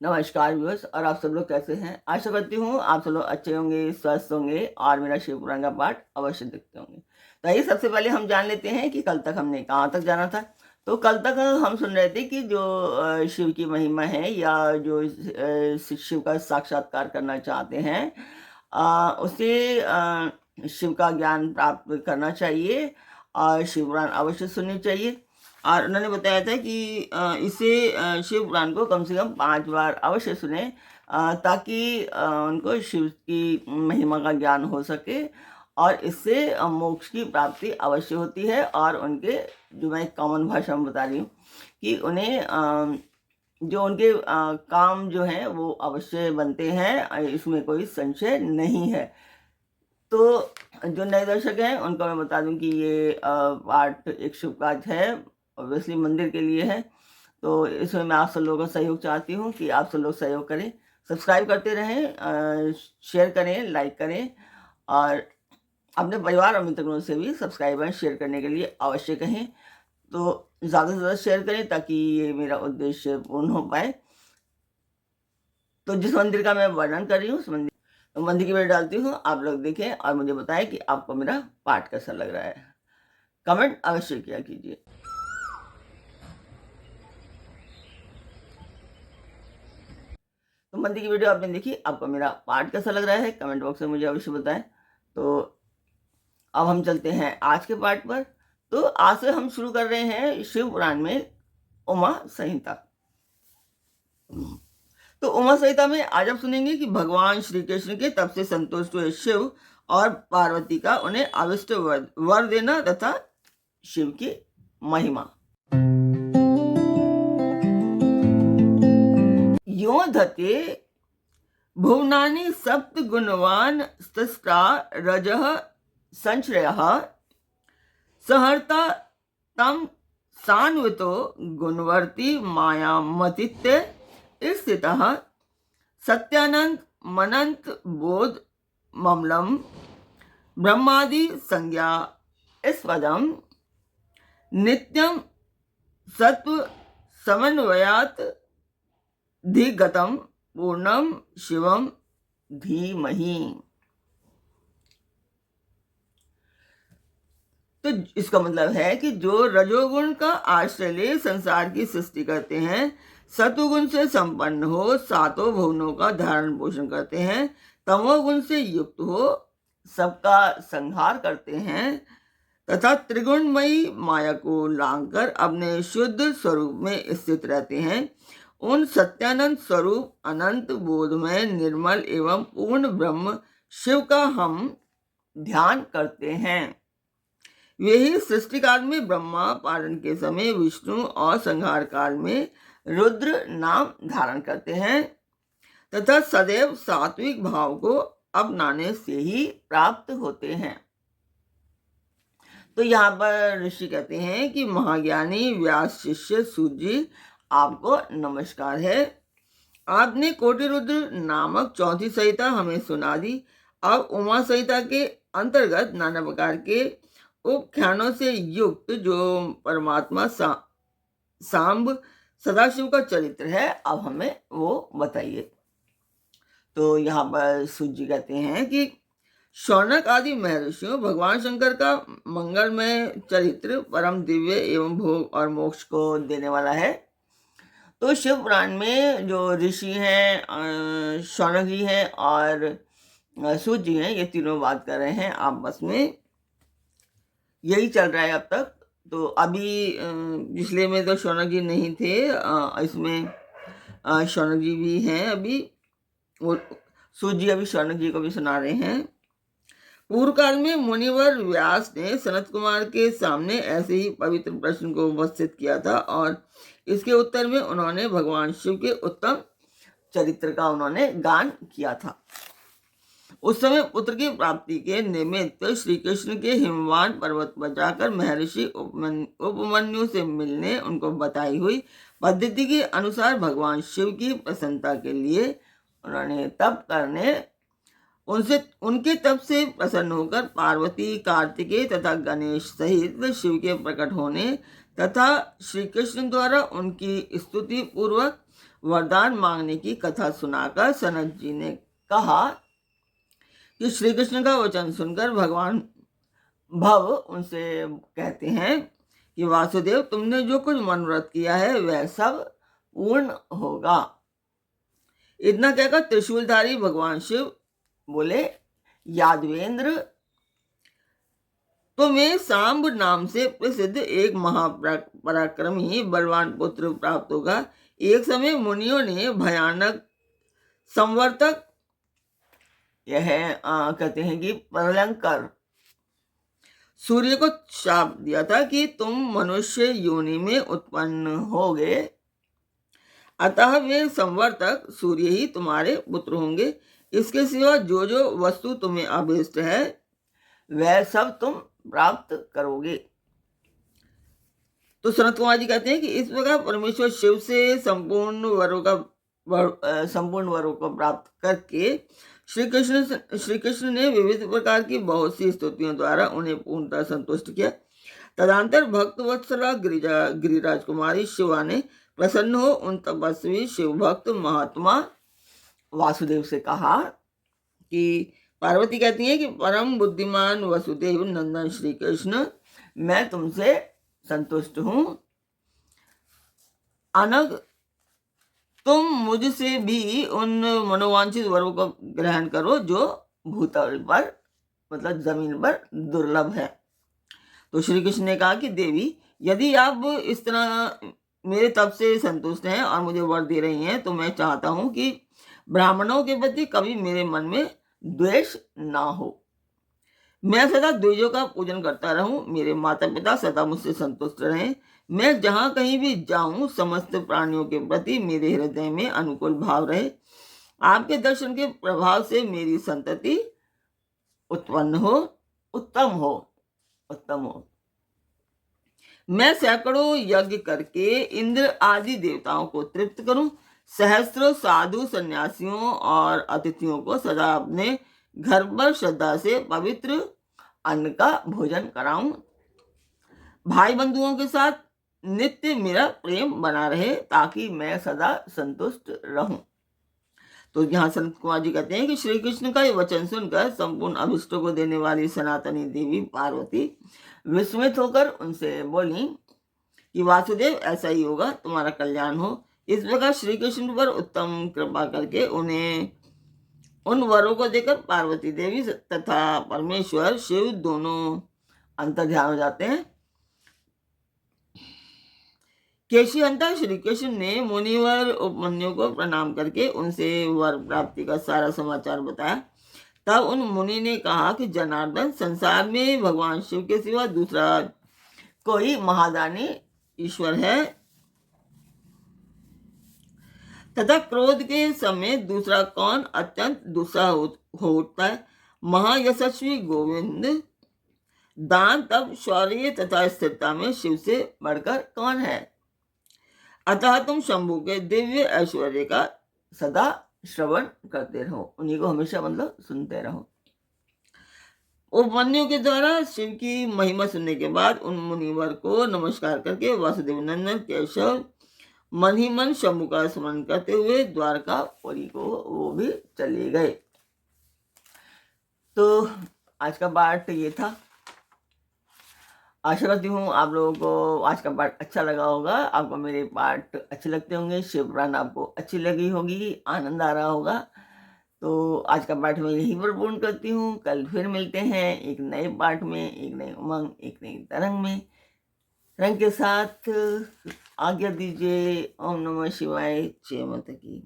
नमस्कार व्यूअर्स, और आप सब लोग कैसे हैं। आशा करती हूँ आप सब लोग अच्छे होंगे, स्वस्थ होंगे और मेरा शिव पुराण का पाठ अवश्य देखते होंगे। तो आइए सबसे पहले हम जान लेते हैं कि कल तक हमने कहाँ तक जाना था। तो कल तक हम सुन रहे थे कि जो शिव की महिमा है या जो शिव का साक्षात्कार करना चाहते हैं उसे शिव का ज्ञान प्राप्त करना चाहिए और शिव पुराण अवश्य सुननी चाहिए। और उन्होंने बताया था कि इसे शिव पुराण को कम से कम 5 बार अवश्य सुने ताकि उनको शिव की महिमा का ज्ञान हो सके और इससे मोक्ष की प्राप्ति अवश्य होती है। और उनके जो मैं कॉमन भाषा में बता रही हूँ कि उन्हें जो उनके काम जो हैं वो अवश्य बनते हैं, इसमें कोई संशय नहीं है। तो जो नए दर्शक हैं उनको मैं बता दूं कि ये पाठ एक शुभ कार्य है, ऑब्वियसली मंदिर के लिए है। तो इसमें मैं आप सब लोगों का सहयोग चाहती हूँ कि आप सब लोग सहयोग करें, सब्सक्राइब करते रहें, शेयर करें, लाइक करें और अपने परिवार और मित्रों से भी सब्सक्राइब एंड शेयर करने के लिए अवश्य कहें। तो ज़्यादा से ज़्यादा शेयर करें ताकि ये मेरा उद्देश्य पूर्ण हो पाए। तो जिस मंदिर का मैं वर्णन कर रही हूँ उस मंदिर की वीडियो डालती हूँ, आप लोग देखें और मुझे बताएं कि आपको मेरा पाठ कैसा लग रहा है। कमेंट अवश्य किया कीजिए। तो मंदिर की वीडियो आपने देखी, आपको मेरा पाठ कैसा लग रहा है कमेंट बॉक्स में मुझे अवश्य बताएं। तो अब हम चलते हैं आज के पाठ पर। तो आज से हम शुरू कर रहे हैं शिव पुराण में उमा संहिता। तो उमा संहिता में आज आप सुनेंगे कि भगवान श्री कृष्ण के तप से संतुष्ट हुए शिव और पार्वती का उन्हें अविष्ट वर देना तथा शिव की महिमा। यो धते भुवनानि सप्त गुणवान स्रष्टा रजः संश्रयः सहर्ता तम सान्वितो गुणवर्ती मायामतीत्य स्थितः सत्यानंद मनंत बोध ममलम ब्रह्मादि संज्ञा स्पदम नित्यम सत्व समन्वयात धिगतम पूर्णम शिवम धीमहि। तो इसका मतलब है कि जो रजोगुण का आश्रय ले संसार की सृष्टि करते हैं, सतुगुण से संपन्न हो सातों भुवनों का धारण पोषण करते हैं, तमोगुण से युक्त हो सबका संहार करते हैं तथा त्रिगुणमयी माया को लांघकर अपने शुद्ध स्वरूप में स्थित रहते हैं, उन सत्यानंद स्वरूप अनंत बोधमय निर्मल एवं पूर्ण ब्रह्म शिव का हम ध्यान करते हैं। यही सृष्टि काल में ब्रह्मा, पालन के समय विष्णु और संहार काल में रुद्र नाम धारण करते हैं तथा सदैव सात्विक भाव को अपनाने से ही प्राप्त होते हैं। तो यहाँ पर ऋषि कहते हैं कि महाज्ञानी व्यास शिष्य सूत जी, आपको नमस्कार है। आपने कोटि रुद्र नामक चौथी संहिता हमें सुना दी। अब उमा संहिता के अंतर्गत नाना प्रकार के उपख्यानों से युक्त जो परमात्मा सांब सदाशिव का चरित्र है, अब हमें वो बताइए। तो यहाँ पर सूत जी कहते हैं कि शौनक आदि महर्षियों भगवान शंकर का मंगलमय चरित्र परम दिव्य एवं भोग और मोक्ष को देने वाला है। तो शिव पुराण में जो ऋषि हैं, शौनक जी हैं और सूत जी हैं, ये तीनों बात कर रहे हैं आपस में। यही चल रहा है अब तक। तो अभी पिछले में तो शौनक जी नहीं थे, इसमें शौनक जी भी हैं। अभी वो सूत जी अभी शौनक जी को भी सुना रहे हैं। पूर्व काल में मुनिवर व्यास ने सनत कुमार के सामने ऐसे ही पवित्र प्रश्न को उपस्थित किया था और इसके उत्तर में उन्होंने भगवान शिव के उत्तम चरित्र का उन्होंने गान किया था। उस समय पुत्र की प्राप्ति के निमित्त श्री कृष्ण के हिमवान पर्वत पर जाकर महर्षि उपमन्यु से मिलने उनको बताई हुई पद्धति के अनुसार भगवान शिव की प्रसन्नता के लिए उन्होंने तप करने उनके तप से प्रसन्न होकर पार्वती, कार्तिकेय तथा गणेश सहित शिव के प्रकट होने तथा श्री कृष्ण द्वारा उनकी स्तुति पूर्वक वरदान मांगने की कथा सुनाकर सनत जी ने कहा कि श्री कृष्ण का वचन सुनकर भगवान भव उनसे कहते हैं कि वासुदेव, तुमने जो कुछ मनोरथ किया है वह सब पूर्ण होगा। इतना कहकर त्रिशूलधारी भगवान शिव बोले, यादवेंद्र, तुम्हें सांब नाम से प्रसिद्ध एक महापराक्रमी बलवान पुत्र प्राप्त होगा। एक समय मुनियों ने भयानक संवर्तक, यह कहते हैं कि प्रलंकर सूर्य को शाप दिया था कि तुम मनुष्य योनि में उत्पन्न होगे, अतः वे संवर्तक सूर्य ही तुम्हारे पुत्र होंगे। इसके सिवा जो जो वस्तु तुम्हें अभिष्ट है वह सब तुम प्राप्त करोगे। तो सनत कुमार जी कहते हैं कि इस प्रकार परमेश्वर शिव से संपूर्ण वरों को प्राप्त करके श्री कृष्ण ने विविध प्रकार की बहुत सी स्तुतियों द्वारा उन्हें पूर्णतः संतुष्ट किया। तदंतर भक्त वत्सला गिरिराज कुमारी शिवा ने प्रसन्न हो उन तपस्वी शिव भक्त महात्मा वासुदेव से कहा कि पार्वती कहती है कि परम बुद्धिमान वसुदेव नंदन श्री कृष्ण, मैं तुमसे संतुष्ट हूं। अनग, तुम मुझसे भी उन मनोवांछित वरों को ग्रहण करो जो भूतल पर, मतलब जमीन पर दुर्लभ है। तो श्री कृष्ण ने कहा कि देवी, यदि आप इस तरह मेरे तप से संतुष्ट हैं और मुझे वर दे रही हैं, तो मैं चाहता हूं कि ब्राह्मणों के प्रति कभी मेरे मन में द्वेष ना हो। मैं सदा द्विजों का पूजन करता रहूं, मेरे माता पिता सदा मुझसे संतुष्ट रहें। मैं जहां कहीं भी जाऊं, समस्त प्राणियों के प्रति मेरे हृदय में अनुकूल भाव रहे। आपके दर्शन के प्रभाव से मेरी संतति उत्पन्न हो, उत्तम हो। मैं सैकड़ों यज्ञ करके इंद्र आदि देवताओं को तृप्त करूं, सहस्त्रों साधु सन्यासियों और अतिथियों को सदा अपने घर पर श्रद्धा से पवित्र अन्न का भोजन कराऊं। भाई बंधुओं के साथ नित्य मेरा प्रेम बना रहे, ताकि मैं सदा संतुष्ट रहूं। तो यहाँ संत कुमार जी कहते हैं कि श्री कृष्ण का ये वचन सुनकर संपूर्ण अभिष्टों को देने वाली सनातनी देवी पार्वती विस्मित होकर उनसे बोली कि वासुदेव, ऐसा ही होगा, तुम्हारा कल्याण हो। इस प्रकार श्री कृष्ण पर उत्तम कृपा करके उन्हें उन वरों को देकर पार्वती देवी तथा परमेश्वर शिव दोनों अंतर्ध्यान हो जाते हैं। केशीहंता श्री कृष्ण ने मुनिवर उपमन्यु को प्रणाम करके उनसे वर प्राप्ति का सारा समाचार बताया। तब उन मुनि ने कहा कि जनार्दन, संसार में भगवान शिव के सिवा दूसरा कोई महादानी ईश्वर है तथा क्रोध के समय दूसरा कौन अत्यंत दुस्सह हो उठता है। महायशस्वी गोविंद, दान, तप, शौर्य तथा स्थिरता में शिव से बढ़कर कौन है। अतः तुम शंभु के दिव्य ऐश्वर्य का सदा श्रवण करते रहो, उन्हीं को हमेशा मतलब सुनते रहो। उपमन्यु के द्वारा शिव की महिमा सुनने के बाद उन मुनिवर को नमस्कार करके वासुदेव नंदन केशव मन ही मन शंभु का स्मरण करते हुए द्वारकापुरी को वो भी चले गए। तो आज का पाठ ये था। आशा करती हूँ आप लोगों को आज का पाठ अच्छा लगा होगा, आपको मेरे पाठ अच्छे लगते होंगे, शिव पुराण आपको अच्छी लगी होगी, आनंद आ रहा होगा। तो आज का पाठ मैं यहीं पर पूर्ण करती हूँ। कल फिर मिलते हैं एक नए पाठ में, एक नई उमंग, एक नई तरंग में। रंग के साथ आज्ञा दीजिए। ओम नमः शिवाय। जय माता की।